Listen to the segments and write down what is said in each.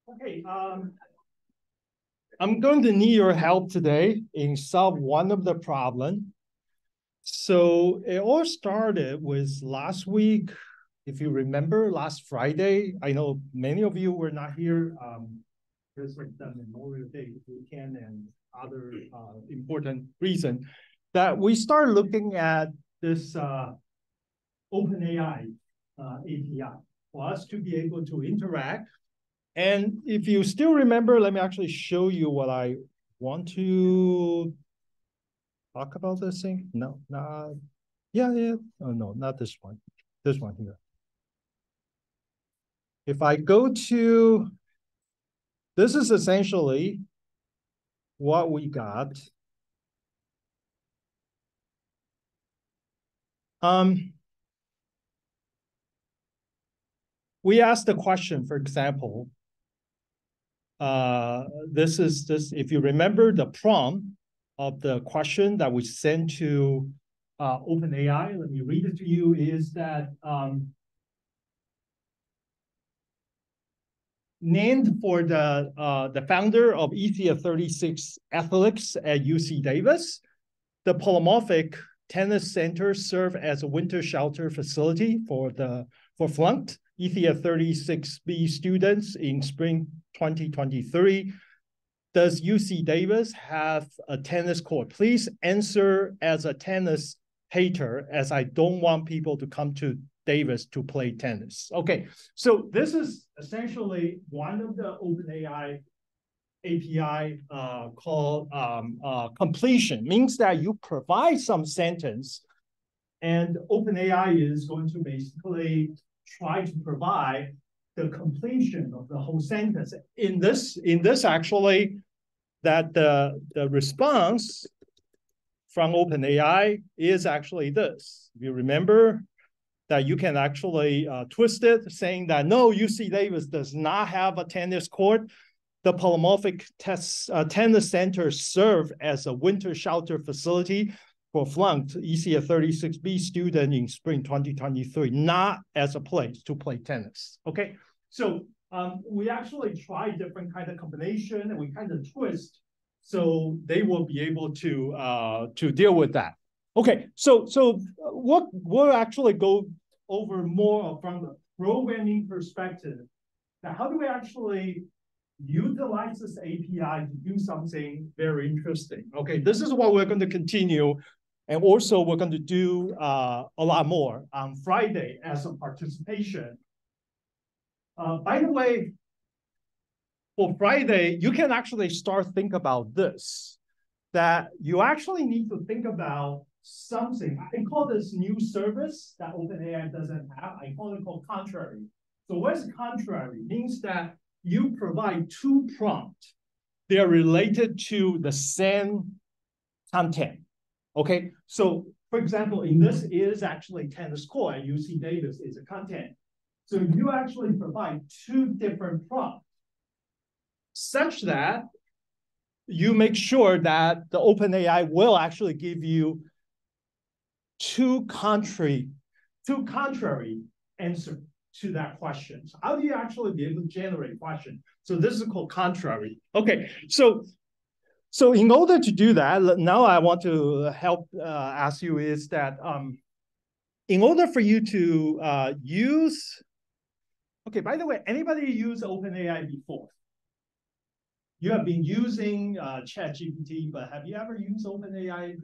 Okay, I'm going to need your help today in solve one of the problem. So it all started with last week. If you remember, last Friday, I know many of you were not here. There's like the Memorial Day weekend and other important reason that we start looking at this OpenAI API for us to be able to interact. And if you still remember, let me actually show you what I want to talk about this thing. No, not, yeah. Oh, no, not this one. This one here. If I go to, this is essentially what we got. We asked the question, for example, if you remember the prompt of the question that we sent to OpenAI, let me read it to you, is that named for the founder of ecs36 Athletics at UC Davis, the polymorphic tennis center served as a winter shelter facility for flunked ecs36b students in spring 2023. Does UC Davis have a tennis court? Please answer as a tennis hater, as I don't want people to come to Davis to play tennis. Okay, so this is essentially one of the OpenAI API called completion. Means that you provide some sentence and OpenAI is going to basically try to provide the completion of the whole sentence. In this actually, that the response from OpenAI is actually this. If you remember that you can actually twist it, saying that no, UC Davis does not have a tennis court. The polymorphic tennis center served as a winter shelter facility for flunked ecs36b student in spring 2023, not as a place to play tennis. Okay, so we actually try different kind of combination and we kind of twist so they will be able to deal with that. Okay, so we'll actually go over more from the programming perspective. Now, how do we actually utilize this API to do something very interesting? Okay, this is what we're going to continue. And also we're going to do a lot more on Friday as a participation. By the way, for Friday, you can actually start think about this, that you actually need to think about something. I call this new service that OpenAI doesn't have. I call it called contrary. So what's contrary? It means that you provide two prompts. They're related to the same content. Okay, so for example, in this is actually tennis court at UC Davis is a content. So you actually provide two different prompts such that you make sure that the OpenAI will actually give you two contrary answers to that question. So how do you actually be able to generate a question? So this is called contrary. Okay, so in order to do that, now I want to help ask you is that in order for you to use, okay, by the way, anybody use OpenAI before? You have been using ChatGPT, but have you ever used OpenAI?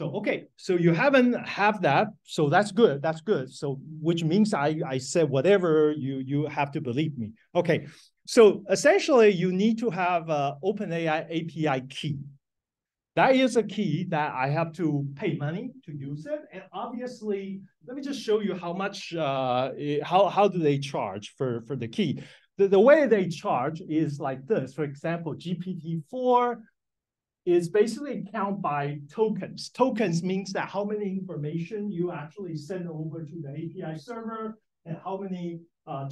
Okay, so you haven't have that, so that's good. That's good. So which means I said whatever you have to believe me. Okay, so essentially you need to have OpenAI API key. That is a key that I have to pay money to use it, and obviously, let me just show you how much how do they charge for the key. The way they charge is like this. For example, GPT-4 is basically count by tokens. Tokens means that how many information you actually send over to the API server and how many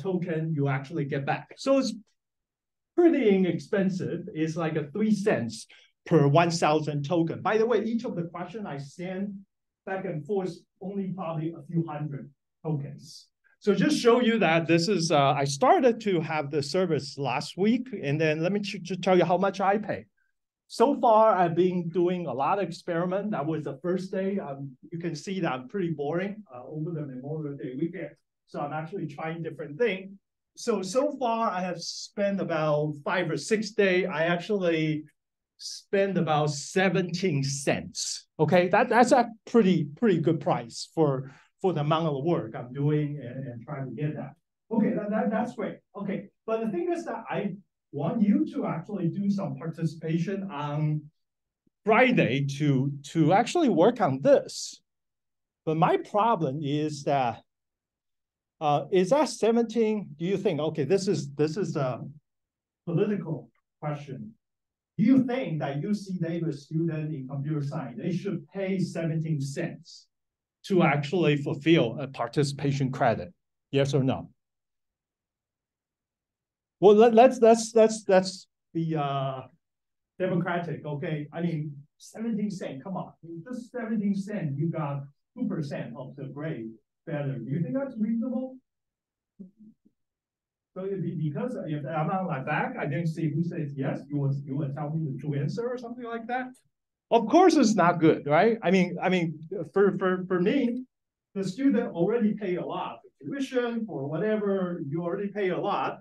token you actually get back. So it's pretty inexpensive. It's like a 3 cents per 1,000 token. By the way, each of the question I send back and forth only probably a few hundred tokens. So just show you that this is, I started to have the service last week, and then let me just tell you how much I pay. So far, I've been doing a lot of experiment. That was the first day. You can see that I'm pretty boring over the Memorial Day weekend. So I'm actually trying different things. So far, I have spent about 5 or 6 days. I actually spend about 17 cents. Okay, that's a pretty good price for the amount of work I'm doing and trying to get that. Okay, that's great. Okay, but the thing is that I want you to actually do some participation on Friday to actually work on this. But my problem is that is that 17? Do you think, okay, this is a political question. Do you think that UC Davis student in computer science, they should pay 17 cents to actually fulfill a participation credit? Yes or no? Well, let's be democratic, okay? I mean, 17 cents, come on. Just 17 cents, you got 2% of the grade better. Do you think that's reasonable? So because if I'm on my back, I didn't see who says yes. You would tell me the true answer or something like that. Of course, it's not good, right? I mean, for me, the student already pay a lot for tuition for whatever. You already pay a lot,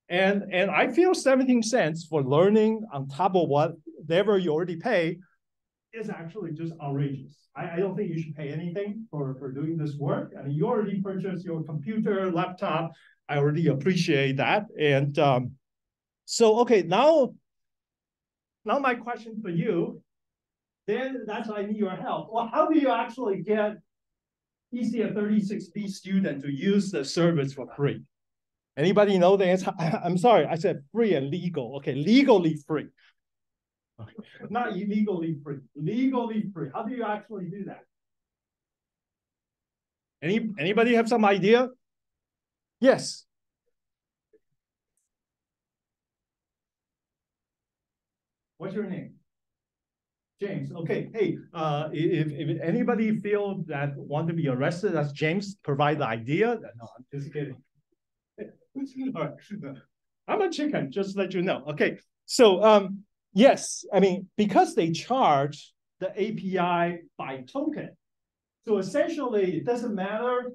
and I feel 17 cents for learning on top of whatever you already pay is actually just outrageous. I don't think you should pay anything for doing this work. I mean, you already purchased your computer, laptop. I already appreciate that. And so, okay, now my question for you, then that's why I need your help. Well, how do you actually get ECF36b student to use the service for free? Anybody know the answer? I'm sorry, I said free and legal. Okay, legally free. Okay. Not illegally free, legally free. How do you actually do that? Anybody have some idea? Yes. What's your name? James. Okay. Hey, if anybody feel that want to be arrested, that's James. Provide the idea. No, I'm just kidding. All right. I'm a chicken. Just to let you know. Okay. So yes, I mean because they charge the API by token. So essentially, it doesn't matter.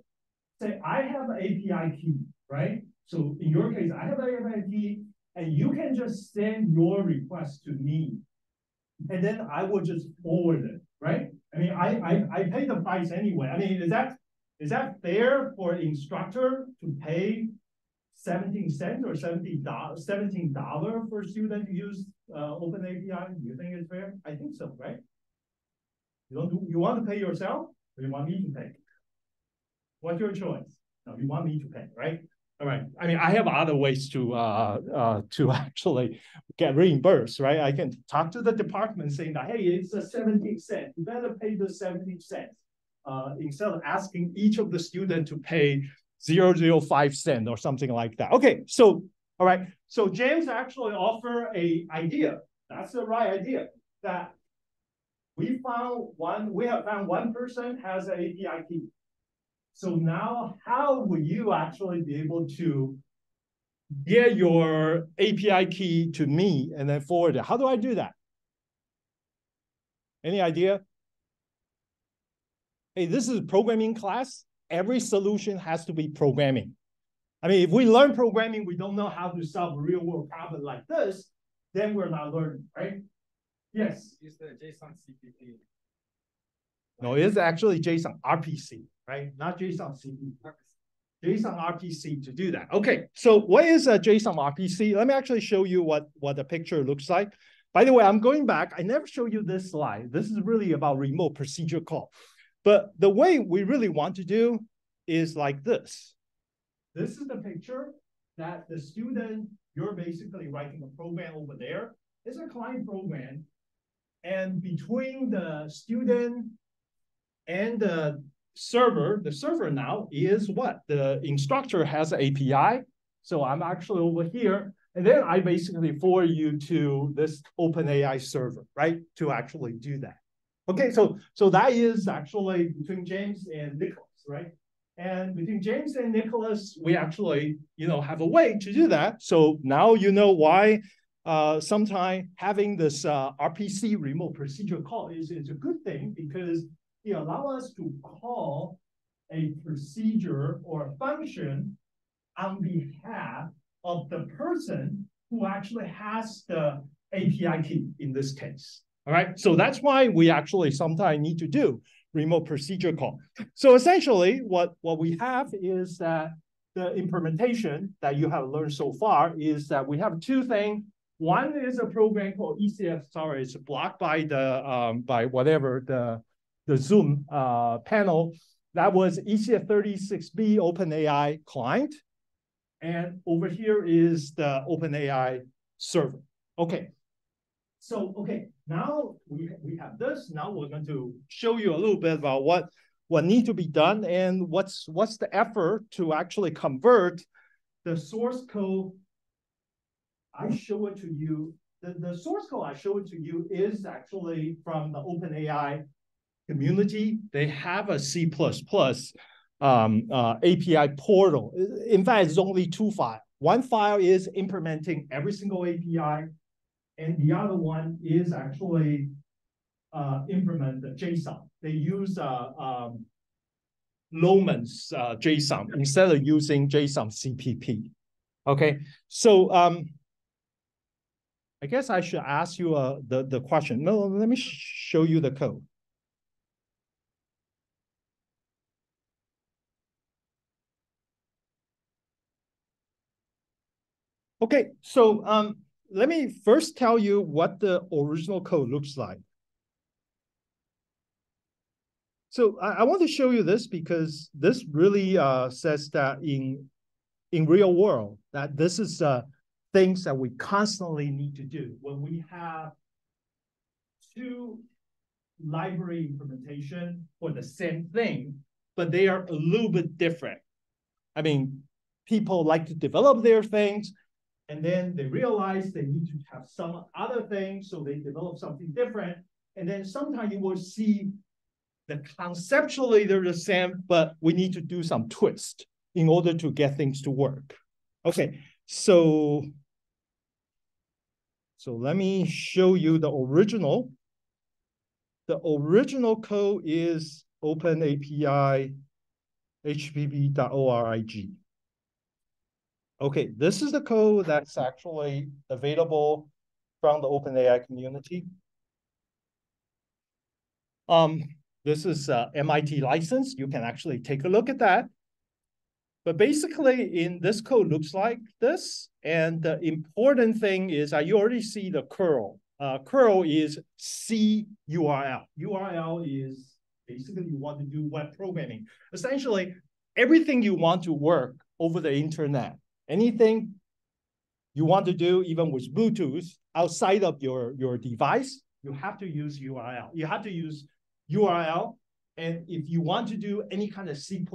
Say I have an API key, right? So in your case, I have an API key, and you can just send your request to me, and then I will just forward it, right? I mean, I pay the price anyway. I mean, is that fair for an instructor to pay 17 cents or $17 for a student to use OpenAI? Do you think it's fair? I think so, right? You want to pay yourself, or you want me to pay? What's your choice? No, you want me to pay, right? All right. I mean, I have other ways to actually get reimbursed, right? I can talk to the department saying that, hey, it's a 17 cents. You better pay the 17 cents instead of asking each of the students to pay 0.005 cents or something like that. Okay, so all right. So James actually offer a idea. That's the right idea. That we have found one person has an API key. So now, how will you actually be able to get your API key to me and then forward it? How do I do that? Any idea? Hey, this is a programming class. Every solution has to be programming. I mean, if we learn programming, we don't know how to solve a real-world problem like this, then we're not learning, right? Yes? Use the JSONRPC. No, it's actually JSONRPC, right? Not JSONCP. JSONRPC to do that. Okay, so what is a JSONRPC? Let me actually show you what the picture looks like. By the way, I'm going back. I never show you this slide. This is really about remote procedure call. But the way we really want to do is like this. This is the picture that the student, you're basically writing a program over there. It's a client program. And between the student and the server now is what? The instructor has an API. So I'm actually over here. And then I basically forward you to this OpenAI server, right? To actually do that. Okay, so that is actually between James and Nicholas, right? And between James and Nicholas, we actually, have a way to do that. So now you know why sometimes having this RPC remote procedure call is a good thing, because it allows us to call a procedure or a function on behalf of the person who actually has the API key in this case. All right, so that's why we actually sometimes need to do remote procedure call. So essentially what we have is that the implementation that you have learned so far is that we have two things. One is a program called ECF, sorry, it's blocked by the by whatever the Zoom panel. That was ECF36b OpenAI client. And over here is the OpenAI server. Okay. So, now we have this. Now we're going to show you a little bit about what needs to be done and what's the effort to actually convert the source code. I show it to you. The source code I show it to you is actually from the OpenAI community. They have a C++ API portal. In fact, it's only two files. One file is implementing every single API, and the other one is actually implement the JSON. They use Lohmann's JSON instead of using JSON CPP. Okay, so I guess I should ask you the question. No, let me show you the code. Okay, so let me first tell you what the original code looks like. So I want to show you this because this really says that in real world, that this is things that we constantly need to do when we have two library implementation for the same thing, but they are a little bit different. I mean, people like to develop their things, and then they realize they need to have some other things, so they develop something different. And then sometimes you will see that conceptually they're the same, but we need to do some twist in order to get things to work. Okay, so let me show you the original. The original code is OpenAPI hpp.org. Okay, this is the code that's actually available from the OpenAI community. This is MIT license. You can actually take a look at that. But basically, in this code looks like this. And the important thing is you already see the curl. Curl is C URL. URL is basically you want to do web programming. Essentially, everything you want to work over the internet, anything you want to do, even with Bluetooth, outside of your device, you have to use URL. You have to use URL. And if you want to do any kind of C++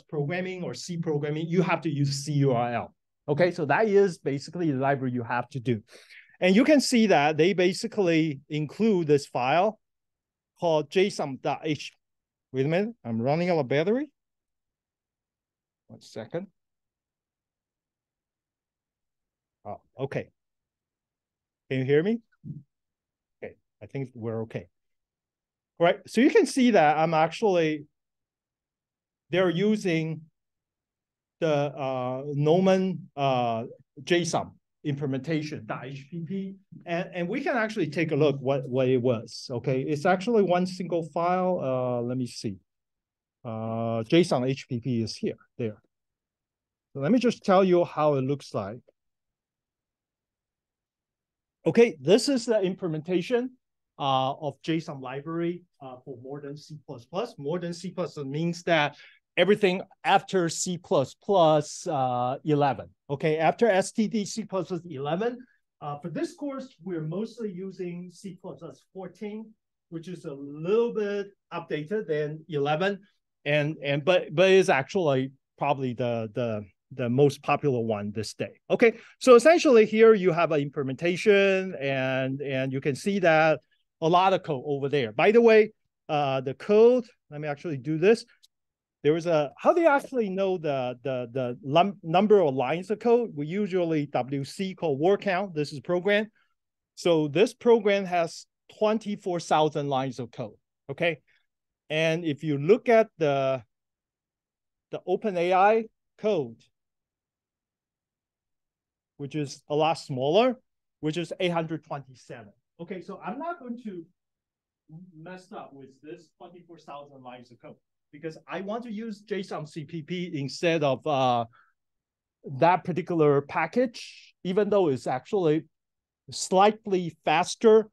programming or C programming, you have to use CURL. Okay, so that is basically the library you have to do. And you can see that they basically include this file called JSON.h. Wait a minute, I'm running out of battery. 1 second. Oh, okay. Can you hear me? Okay, I think we're okay. All right, so you can see that they're using the Lohmann JSON implementation .hpp, and we can actually take a look what it was. Okay, it's actually one single file. Let me see. JSON HPP is there. So let me just tell you how it looks like. Okay, this is the implementation of JSON library for modern C++. Modern C++ means that everything after C++ 11. Okay, after STD C++ 11. For this course, we're mostly using C++ 14, which is a little bit updated than 11, but it's actually probably the most popular one this day. Okay, so essentially here you have an implementation, and you can see that a lot of code over there. By the way, the code, let me actually do this. there was a, how do you actually know the number of lines of code? We usually WC called word count. This is program. So this program has 24,000 lines of code, okay? And if you look at the OpenAI code, which is a lot smaller, which is 827. Okay, so I'm not going to mess up with this 24,000 lines of code because I want to use JSON-CPP instead of that particular package, even though it's actually slightly faster.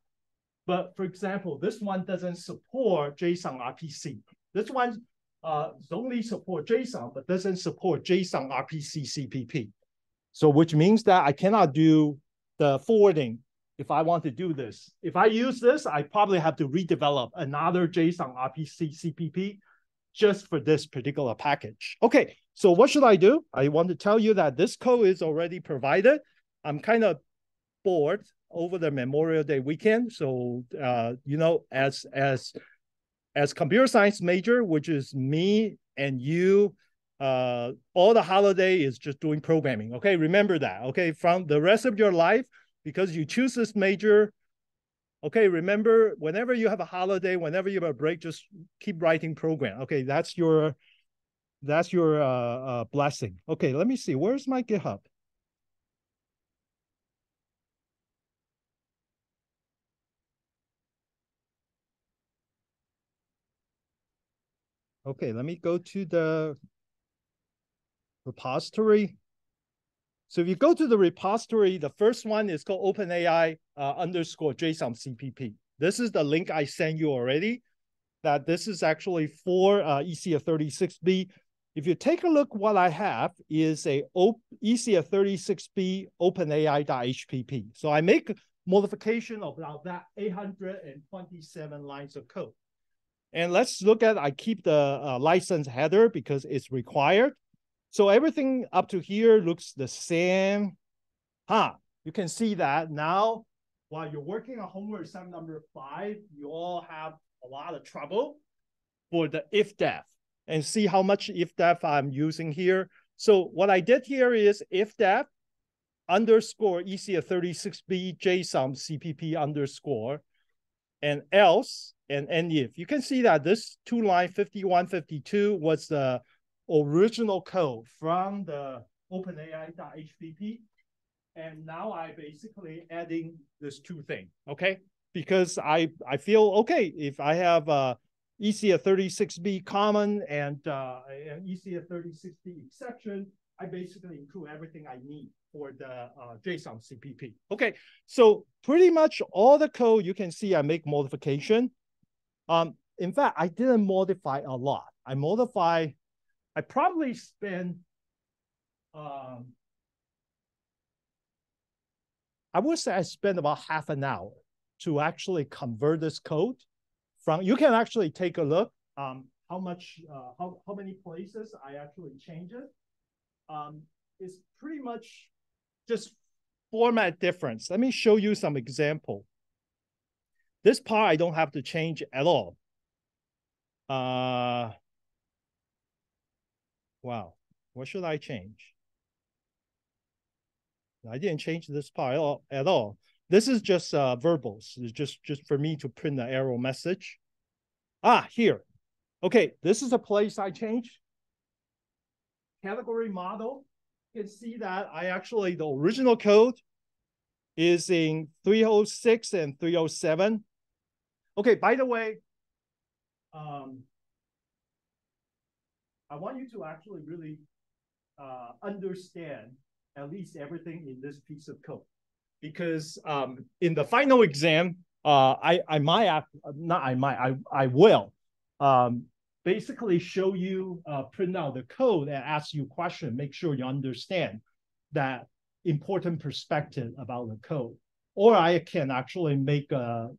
But for example, this one doesn't support JSONRPC. This one only support JSON, but doesn't support JSONRPC CPP. So which means that I cannot do the forwarding if I want to do this. If I use this, I probably have to redevelop another JSONRPC CPP just for this particular package. Okay, so what should I do? I want to tell you that this code is already provided. I'm kind of bored over the Memorial Day weekend. So, you know, as computer science major, which is me and you, all the holiday is just doing programming. Okay, remember that. Okay, from the rest of your life, because you choose this major, okay, remember whenever you have a holiday, whenever you have a break, just keep writing program. Okay, that's your blessing. Okay, let me see. Where's my GitHub? Okay, let me go to the repository. So if you go to the repository, the first one is called OpenAI _ JSON CPP. This is the link I sent you already, that this is actually for ECF36b. If you take a look, what I have is a ECF36b OpenAI.hpp. So I make modification of about that 827 lines of code. And let's look at, I keep the license header because it's required. So everything up to here looks the same. You can see that now, while you're working on homework assignment number 5, you all have a lot of trouble for the if-def. And see how much if-def I'm using here. So what I did here is if-def underscore ECF36b JSON CPP underscore and else and if. You can see that this 2-line 51, 52 was the original code from the OpenAI.hpp. And now I basically adding this 2 thing, okay? Because I feel, okay, if I have ECF36b common and ECF36b exception, I basically include everything I need for the JSON CPP. Okay, so pretty much all the code you can see I make modification. In fact, I didn't modify a lot. I probably spent, I would say I spent about half an hour to actually convert this code from, you can actually take a look how many places I actually change it. It's pretty much just format difference. Let me show you some example. This part I don't have to change at all. Wow, what should I change? I didn't change this part at all. This is just verbals. It's just for me to print the error message. Here. Okay, this is a place I changed. Category model. You can see that the original code is in 306 and 307. Okay, by the way, I want you to actually really understand at least everything in this piece of code, because in the final exam, I will basically show you, print out the code and ask you a question, make sure you understand that important perspective about the code. Or I can actually make a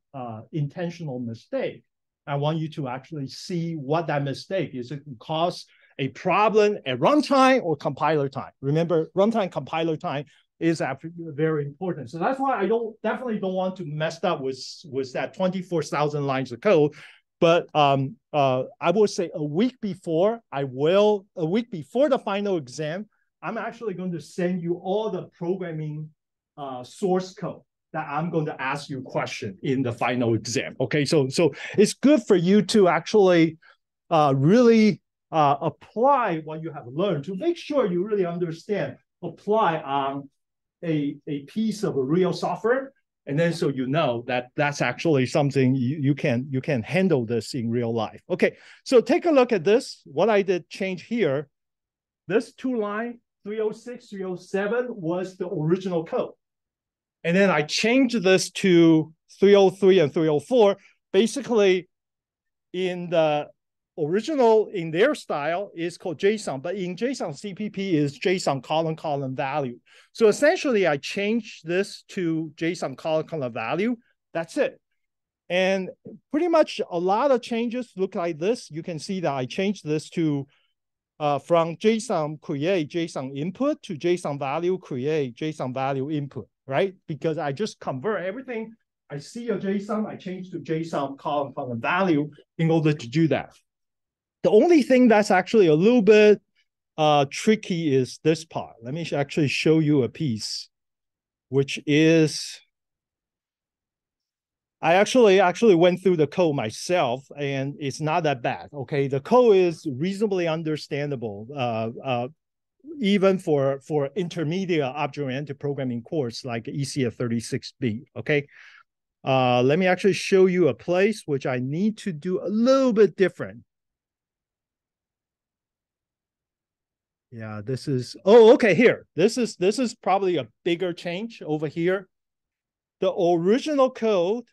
intentional mistake. I want you to actually see what that mistake is. It can cause a problem at runtime or compiler time. Remember, runtime, compiler time is very important. So that's why I definitely don't want to mess up with that 24,000 lines of code. But I will say a week before the final exam, I'm actually going to send you all the programming source code that I'm going to ask you question in the final exam. Okay, so it's good for you to actually really apply what you have learned to make sure you really understand, apply on a piece of a real software. And then so you know that that's actually something you can handle this in real life. Okay, so take a look at this. What I did change here, this 2-line 306, 307 was the original code. And then I changed this to 303 and 304. Basically, in the original, in their style, is called JSON, but in JSON CPP is JSON colon value. So essentially, I changed this to JSON colon value. That's it. And pretty much a lot of changes look like this. You can see that I changed this to from JSON create JSON input to JSON value create JSON value input, right? Because I just convert everything. I see a JSON, I change to JSON colon value in order to do that. The only thing that's actually a little bit tricky is this part. Let me actually show you a piece, which is, I actually went through the code myself, and it's not that bad. Okay, the code is reasonably understandable, even for intermediate object-oriented programming course like ECF36b. Okay, let me actually show you a place which I need to do a little bit different. Yeah, this is, oh, okay, here. This is probably a bigger change over here. The original code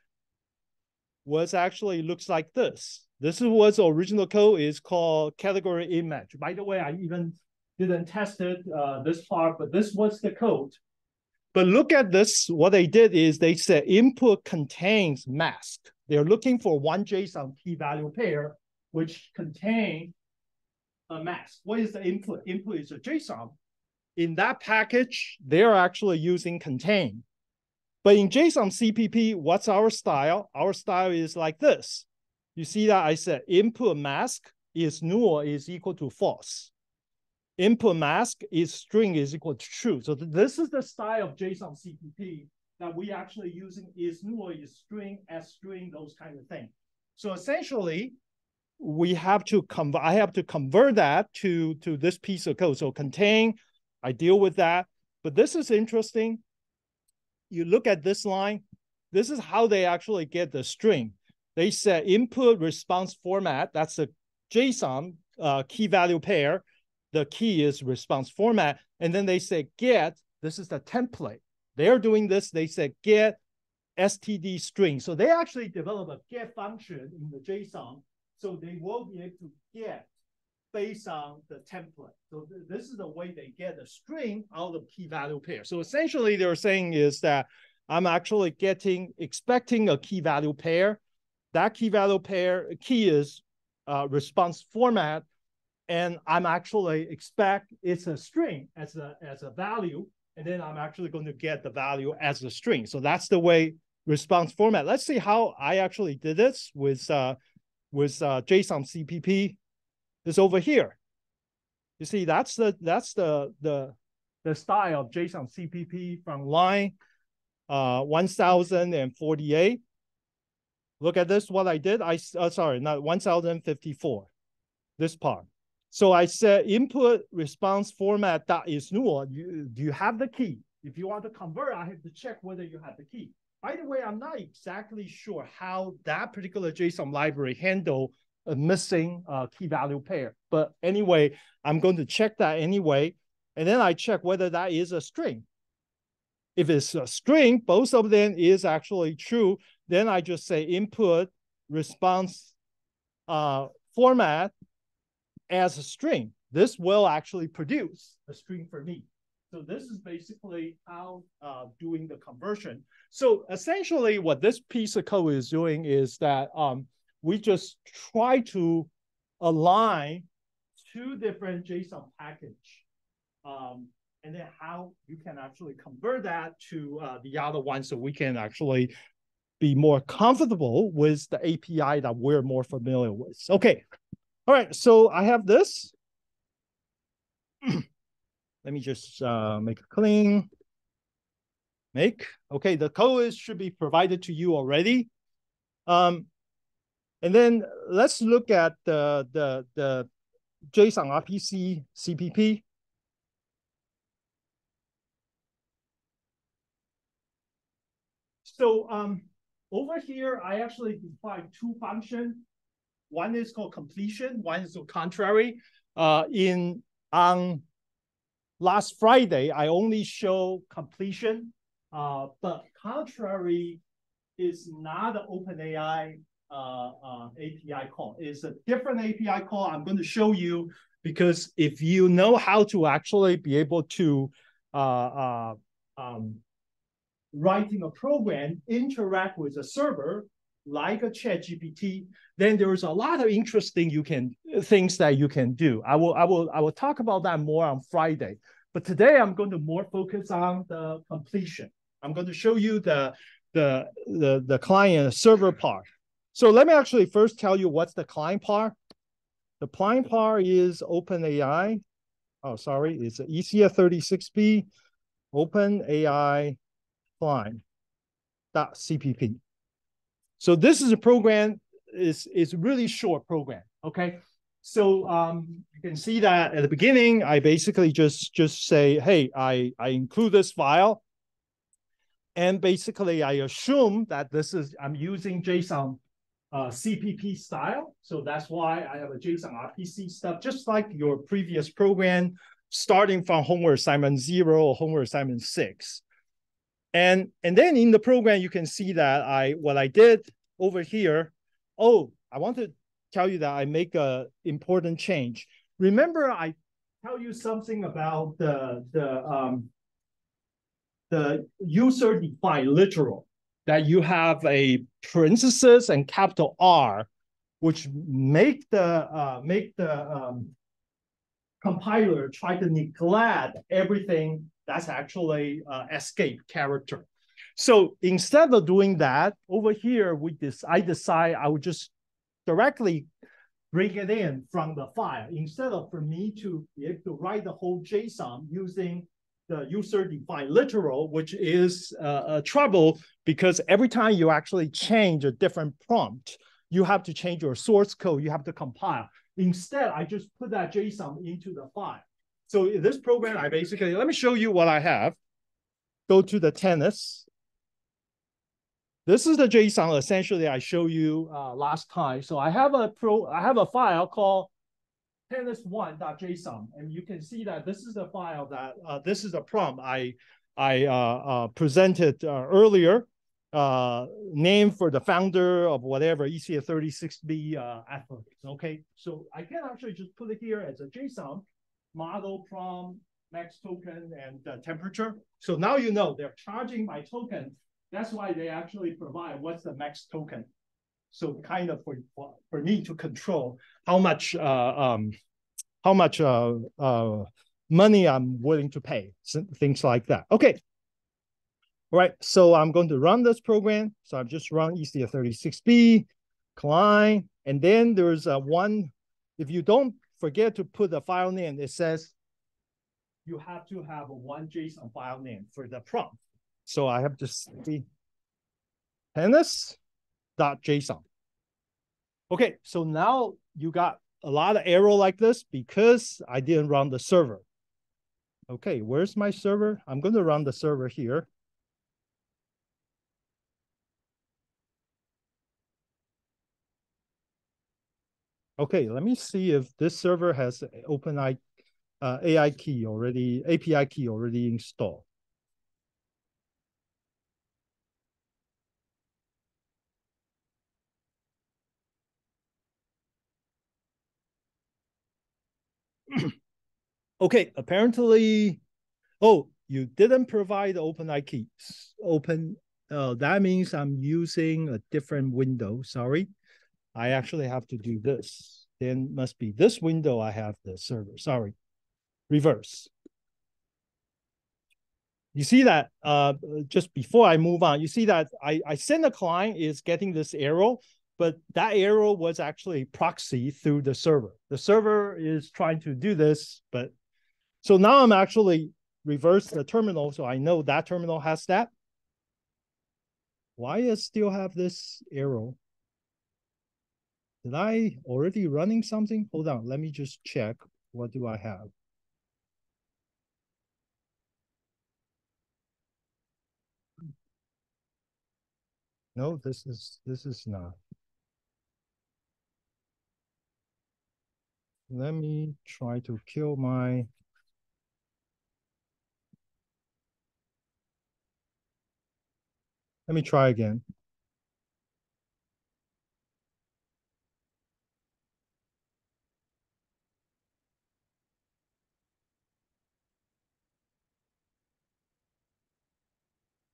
was actually looks like this. This is what the original code is called category image. By the way, I even didn't test it, this part, but this was the code. But look at this. What they did is they said input contains mask. They're looking for one JSON key value pair, which contain a mask. What is the input? Input is a JSON. In that package, they're actually using contain. But in JSON CPP, what's our style? Our style is like this. You see that I said input mask is null is equal to false. Input mask is string is equal to true. So this is the style of JSON CPP that we actually using is null is string, as string, those kind of things. So essentially, we have to I have to convert that to this piece of code. So contain, I deal with that. But this is interesting. You look at this line, this is how they actually get the string. They said input response format, that's a JSON key value pair. The key is response format. And then they say get, this is the template. They're doing this, they said get std string. So they actually develop a get function in the JSON. So they will be able to get based on the template. So this is the way they get a string out of key value pair. So essentially they're saying is that I'm actually expecting a key value pair. That key value pair key is response format. And I'm actually expect it's a string as a value. And then I'm actually going to get the value as a string. So that's the way response format. Let's see how I actually did this with JSON CPP. Is over here. You see, that's the style of JSON CPP from line 1048. Look at this. What I did, sorry, not 1054. This part. So I said input response format dot is null. Do you have the key? If you want to convert, I have to check whether you have the key. By the way, I'm not exactly sure how that particular JSON library handle a missing key value pair. But anyway, I'm going to check that anyway. And then I check whether that is a string. If it's a string, both of them is actually true. Then I just say input response format as a string. This will actually produce a string for me. So this is basically how doing the conversion. So essentially what this piece of code is doing is that we just try to align two different JSON package, and then how you can actually convert that to the other one, so we can actually be more comfortable with the API that we're more familiar with. Okay, all right, so I have this. Let me just make it clean. Okay, the code should be provided to you already. And then let's look at the JSONRPC CPP. So over here, I actually define two functions. One is called completion, one is called contrary. On last Friday, I only show completion, but contrary is not an OpenAI API call. It's a different API call. I'm going to show you because if you know how to actually be able to writing a program, interact with a server like a ChatGPT, then there's a lot of interesting things that you can do. I will talk about that more on Friday. But today I'm going to more focus on the completion. I'm going to show you the client server part. So let me actually first tell you what's the client part. The client part is OpenAI. Oh, sorry, it's ecs36b OpenAI client.cpp. So this is a program, is really short program, okay? So you can see that at the beginning, I basically just say, hey, I include this file. And basically I assume that I'm using JSON CPP style. So that's why I have a JSON RPC stuff, just like your previous program, starting from homework assignment 0 or homework assignment 6. And then in the program, you can see that what I did over here. Oh, I want to tell you that I make an important change. Remember, I tell you something about the user-defined literal, that you have a parenthesis and capital R, which make the compiler try to neglect everything that's actually escape character. So instead of doing that, over here, I decide I would just directly bring it in from the file, instead of for me to be able to write the whole JSON using the user-defined literal, which is a trouble because every time you actually change a different prompt, you have to change your source code, you have to compile. Instead, I just put that JSON into the file. So in this program, let me show you what I have. Go to the tennis. This is the JSON essentially I showed you last time. So I have a file called tennis1.json, and you can see that this is the file that this is the prompt I presented earlier. Name for the founder of whatever ecs36b athletics. Okay, so I can actually just put it here as a JSON model prompt, max token, and temperature. So now you know they're charging by token. That's why they actually provide what's the max token. So kind of for me to control how much money I'm willing to pay, things like that. Okay. All right, so I'm going to run this program. So I've just run ecs36b client, and then there's one. If you don't forget to put the file name, it says you have to have one JSON file name for the prompt. So I have to see tennis.json. Okay, so now you got a lot of error like this because I didn't run the server. Okay, where's my server? I'm going to run the server here. Okay, let me see if this server has OpenAI AI key already, API key already installed. Okay, apparently, oh, you didn't provide the OpenAI keys. That means I'm using a different window. Sorry, I actually have to do this. Then must be this window I have the server. Sorry, reverse. you see that just before I move on, you see that I send a client is getting this arrow, but that arrow was actually proxy through the server. The server is trying to do this, but so now I'm actually reverse the terminal, so I know that terminal has that. Why does still have this arrow? Did I already running something? Hold on, let me just check. What do I have? No, this is not. Let me try to kill my. Let me try again.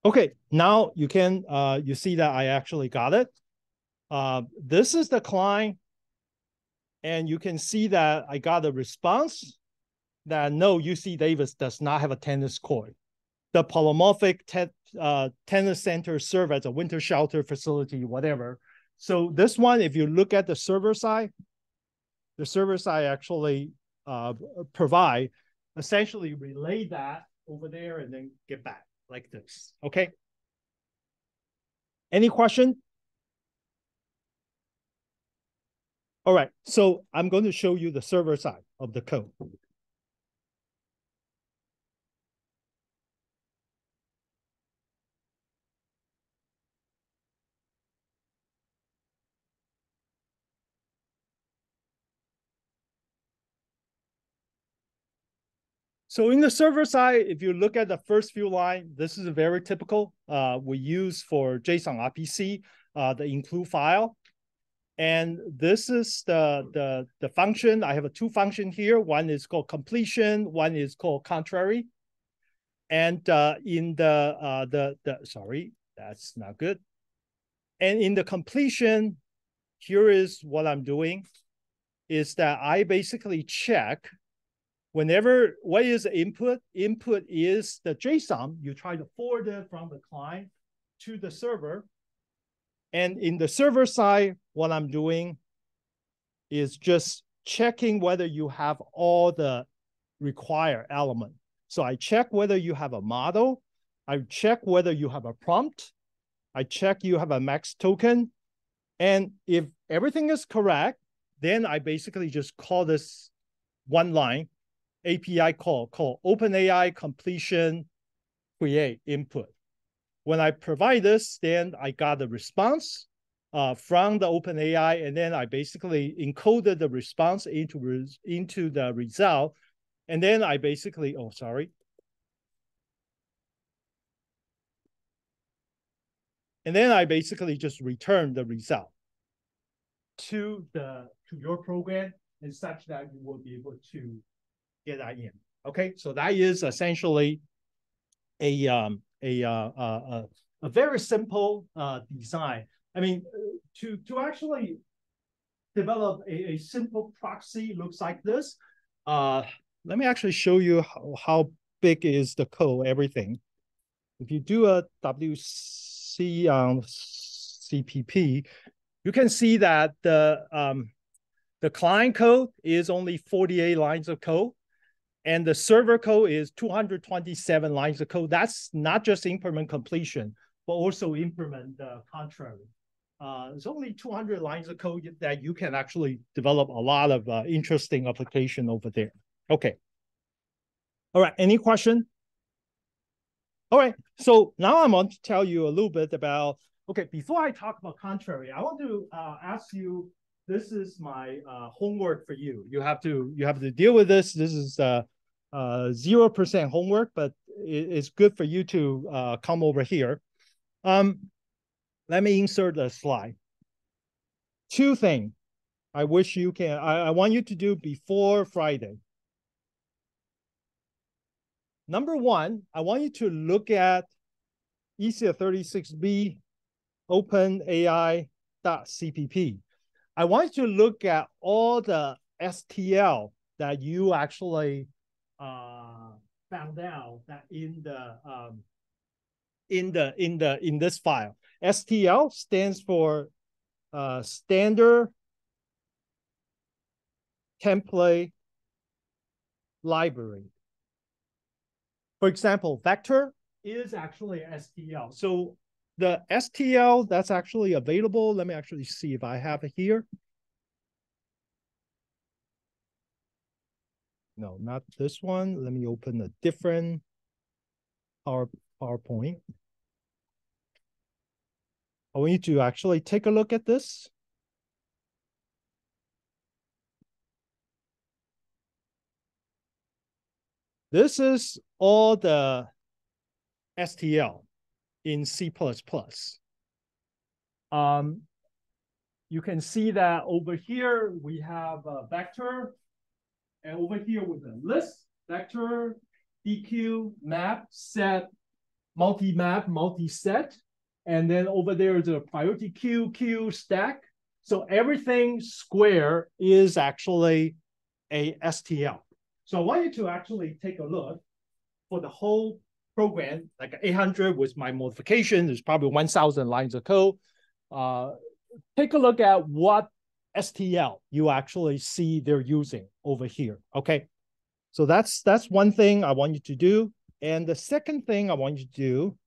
Okay, now you can you see that I actually got it. This is the client, and you can see that I got a response that no, UC Davis does not have a tennis court. The polymorphic tennis center serve as a winter shelter facility, whatever. So this one, if you look at the server side actually provide, essentially relay that over there and then get back like this, okay? Any question? All right, so I'm going to show you the server side of the code. So in the server side, if you look at the first few lines, this is very typical. We use for JSONRPC, the include file. And this is the function. I have a two function here. One is called completion. One is called contrary. And in sorry, that's not good. And in the completion, here is what I'm doing, is that I basically check whenever, what is the input? Input is the JSON. You try to forward it from the client to the server. And in the server side, what I'm doing is just checking whether you have all the required element. So I check whether you have a model. I check whether you have a prompt. I check you have a max token. And if everything is correct, then I basically just call this one line API called OpenAI completion create input. When I provide this, then I got a response from the OpenAI, and then I basically encoded the response into the result. And then I basically, oh, sorry. And then I basically just return the result to your program in such that you will be able to get that in. Okay, so that is essentially a very simple design. I mean, to actually develop a simple proxy looks like this. Let me actually show you how big is the code, everything. If you do a WC CPP, you can see that the client code is only 48 lines of code, and the server code is 227 lines of code. That's not just increment completion, but also increment contrary. It's only 200 lines of code that you can actually develop a lot of interesting application over there. Okay. All right, any question? All right, so now I'm going to tell you a little bit about, okay, before I talk about contrary, I want to ask you, this is my homework for you. You have to deal with this. This is 0% homework, but it's good for you to come over here. Let me insert a slide. Two things I wish you can, I want you to do before Friday. Number one, I want you to look at ecs36b OpenAI.cpp. I want you to look at all the STL that you actually found out that in this file, STL stands for standard template library. For example, vector is actually STL. So the STL that's actually available, let me actually see if I have it here. No, not this one. Let me open a different PowerPoint. I want you to actually take a look at this. This is all the STL in C++. You can see that over here we have a vector, and over here with a list, vector, DQ, map, set, multi-map, multi-set, and then over there is a priority queue, stack. So everything square is actually a STL. So I want you to actually take a look for the whole program, like 800 with my modification, there's probably 1,000 lines of code. Take a look at what STL you actually see they're using over here, okay? So that's one thing I want you to do. And the second thing I want you to do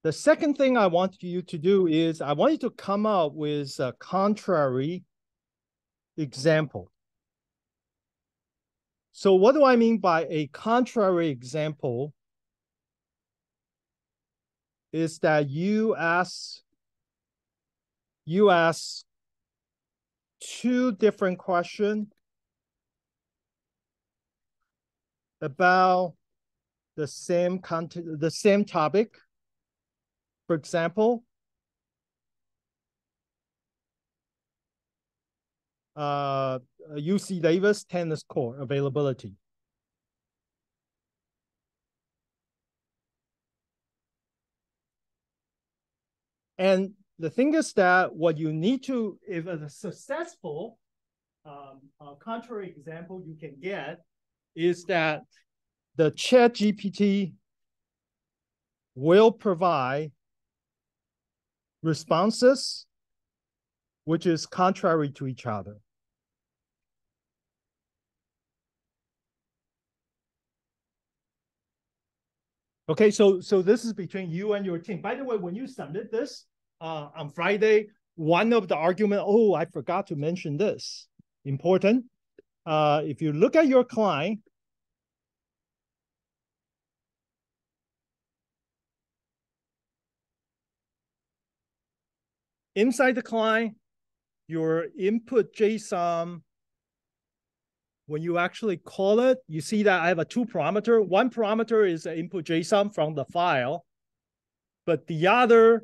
the second thing I want you to do is I want you to come up with a contrary example. So what do I mean by a contrary example? Is that you ask two different questions about the same content, the same topic. For example, UC Davis tennis court availability. And the thing is that what you need to, if a successful contrary example you can get is that the ChatGPT will provide responses which is contrary to each other. Okay, so this is between you and your team. By the way, when you submit this on Friday, one of the argument, oh, I forgot to mention this, important. If you look at your client, inside the client, your input JSON, when you actually call it, you see that I have a two parameter. One parameter is an input JSON from the file, but the other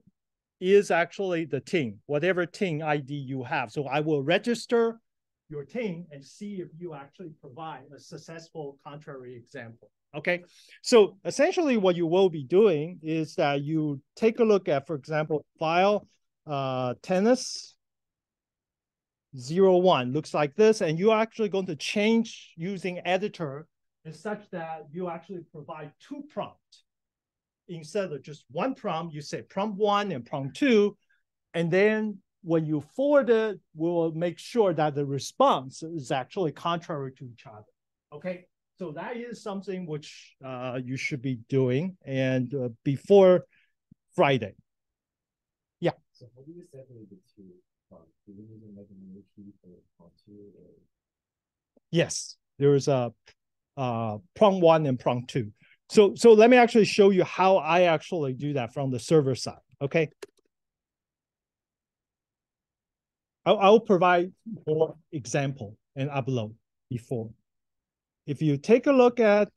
is actually the team, whatever team ID you have. So I will register your team and see if you actually provide a successful contrary example. Okay, so essentially what you will be doing is that you take a look at, for example, file tennis 01 looks like this, and you're actually going to change using editor is such that you actually provide two prompts. Instead of just one prompt, you say prompt 1 and prompt 2, and then when you forward it, we'll make sure that the response is actually contrary to each other. Okay, so that is something which you should be doing, and before Friday. Yeah. So how do you separate the two? Do you need to make a new key for prompt 2? Or... Yes, there is a prompt 1 and prompt 2. So let me actually show you how I actually do that from the server side, okay? I'll provide more example and upload before. If you take a look at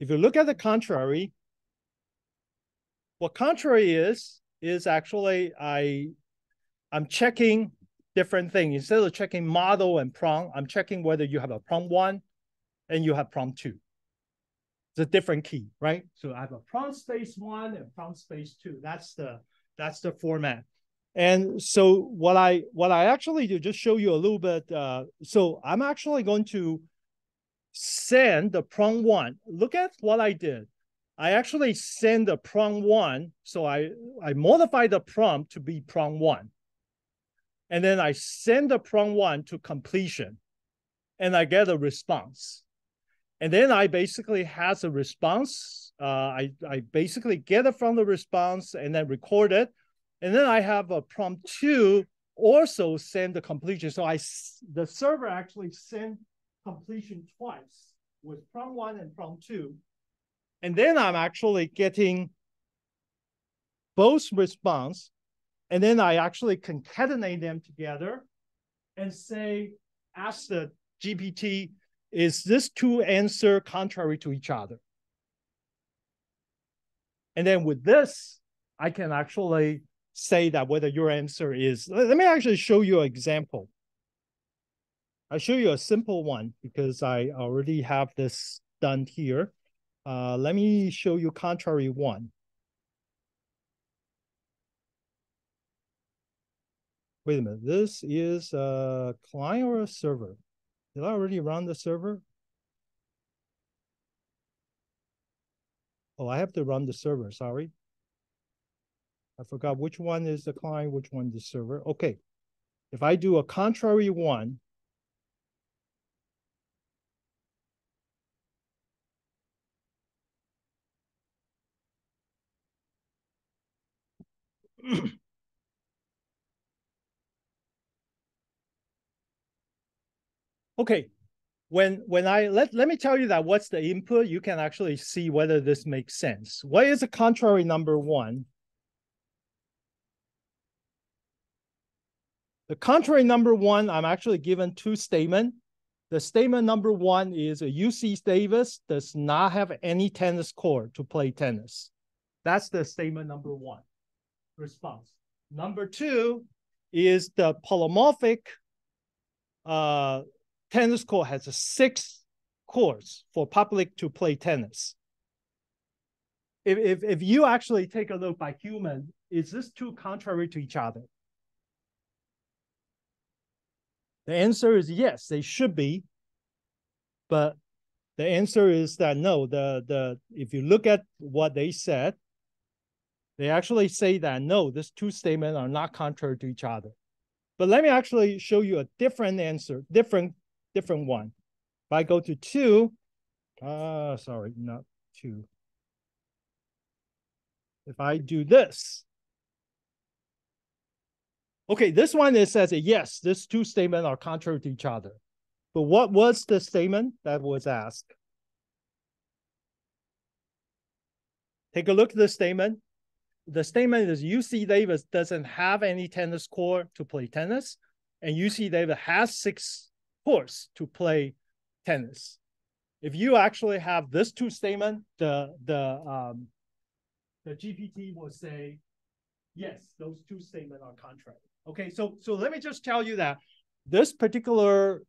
the contrary, what contrary is is actually I'm checking different things. Instead of checking model and prompt, I'm checking whether you have a prompt 1 and you have prompt 2. It's a different key, right? So I have a prompt space 1 and prompt space 2. That's the format. And so what I actually do, just show you a little bit. So I'm actually going to send the prompt 1. Look at what I did. I actually send the prompt 1. So I modify the prompt to be prompt 1. And then I send the prompt 1 to completion. And I get a response. And then I basically has a response. I basically get it from the response and then record it. And then I have a prompt 2 also send the completion. So the server actually send completion twice with prompt 1 and prompt 2. And then I'm actually getting both response. And then I actually concatenate them together and say, ask the GPT, is this two answer contrary to each other? And then with this, I can actually say that whether your answer is, let me actually show you an example. I'll show you a simple one because I already have this done here. Let me show you contrary 1. Wait a minute, this is a client or a server? Did I already run the server? Oh, I have to run the server, sorry. I forgot which one is the client, which one is the server. Okay, if I do a contrary 1, okay, when let me tell you that what's the input, you can actually see whether this makes sense. What is a contrary number 1? The contrary number 1, I'm actually given 2 statements. The statement number 1 is UC Davis does not have any tennis court to play tennis. That's the statement number 1 response. Number 2 is the polymorphic tennis court has 6 courts for public to play tennis. If you actually take a look by human, is this two contrary to each other? The answer is yes, they should be. But the answer is that no, if you look at what they said, they actually say that no, these 2 statements are not contrary to each other. But let me actually show you a different answer, different one. If I go to 2, sorry, not 2. If I do this, okay, this one it says yes, these 2 statements are contrary to each other. But what was the statement that was asked? Take a look at the statement. The statement is UC Davis doesn't have any tennis court to play tennis, and UC Davis has 6 courts to play tennis. If you actually have this 2 statements, the GPT will say, yes, those 2 statements are contrary. Okay, so let me just tell you that this particular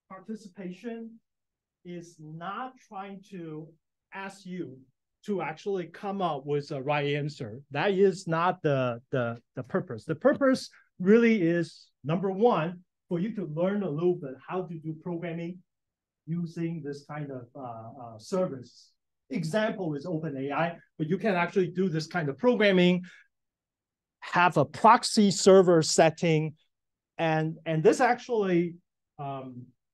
participation is not trying to ask you to actually come up with a right answer. That is not the purpose. The purpose really is, number 1, for you to learn a little bit how to do programming using this kind of service. Example is OpenAI, but you can actually do this kind of programming, have a proxy server setting, and this actually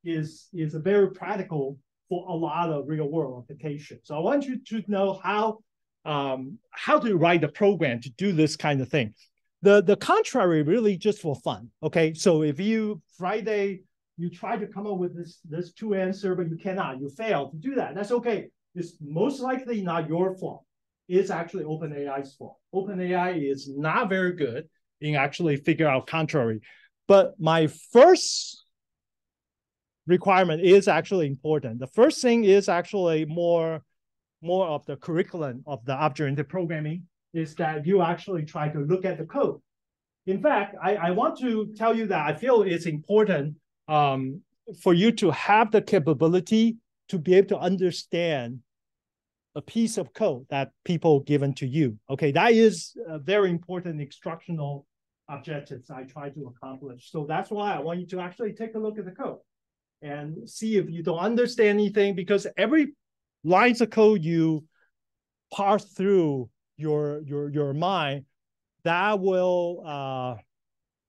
is a very practical for a lot of real world applications. So I want you to know how to write the program to do this kind of thing. The contrary really just for fun. Okay, so if you Friday you try to come up with this 2 answer, but you cannot, you fail to do that. That's okay. It's most likely not your fault. It's actually OpenAI's fault. OpenAI is not very good in actually figure out contrary. But my first requirement is actually important. The first thing is actually more more of the curriculum of the object-oriented programming is that you actually try to look at the code. In fact, I want to tell you that I feel it's important for you to have the capability to be able to understand a piece of code that people given to you. Okay, that is a very important instructional objectives I try to accomplish. So that's why I want you to actually take a look at the code and see if you don't understand anything, because every lines of code you parse through your mind, that will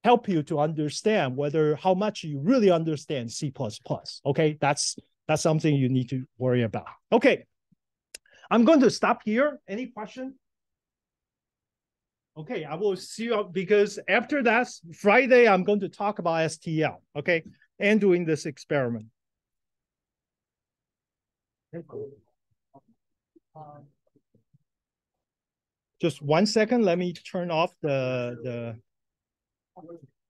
help you to understand whether how much you really understand C++. Okay, that's something you need to worry about. Okay, I'm going to stop here. Any question? Okay, I will see you because after that, Friday, I'm going to talk about STL, okay, and doing this experiment. Just 1 second, let me turn off the